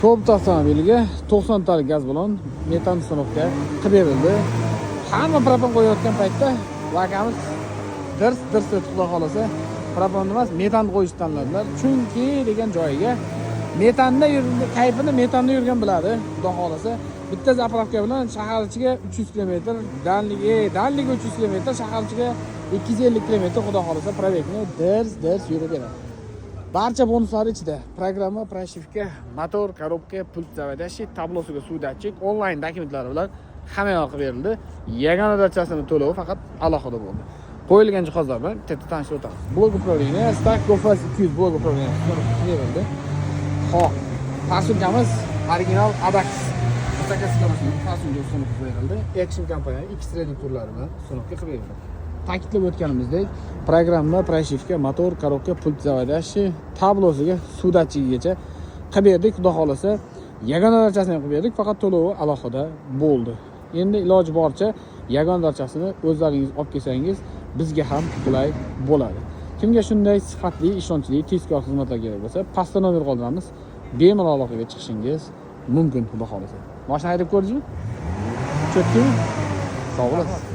Cobalt avtomobiliga 90 talik gaz balon metan uстановка qilib berildi. Hamma propan qo'yayotgan paytda vakamiz dirs etib xudo xolasa propan emas, metan qo'yishni tanladilar. Chunki degan joyiga metanda yurgan, kayfini metanda yurgan biladi, xudo xolasa. Bitta zapravka bilan shahar ichiga 300 km, danligi 300 km, shahar ichiga 250 km xudo xolasa probegni dirs yurib beradi. Barcha bonuslar ichida programma, pрошивка, motor, korobka, pult zavodishi, tablosiga suv datchik, onlayn dokumentlari bilan hamma yoq qilib berildi. Yagona dachasini to'lovi faqat alohida bo'ldi. Qo'yilgan jihozlar bilan tetta tanishib o'tamiz. Blok upravleniya, Stack GoFast 200 blok upravleniya berildi. Xo'p, Fasulkamiz original Adax mototsikletning Fasulka ustunuki berildi. Action kompaniya X-Trading turlari bilan ustunuki qilib berildi. Ta'kidlab o'tganimizdek, programma, pрошивка, motor, korobka, pult zavodishi, tablosiga suv datchigigacha qilib berdik. Xudo xolasa, yagona darchasini ham qilib berdik, faqat to'lovi alohida bo'ldi. Endi iloji boricha yagona darchasini o'zlaringiz olib kelsangiz, bizga ham qulay bo'ladi. Kimga shunday sifatli, ishonchli, tezkor xizmatlar kerak bo'lsa, pastda nomer qoldiramiz. Bemalol aloqaga chiqishingiz mumkin, xudo xolasa. Mashina haydab ko'rdingizmi? Cho'tdimi? Sog' bo'lasiz.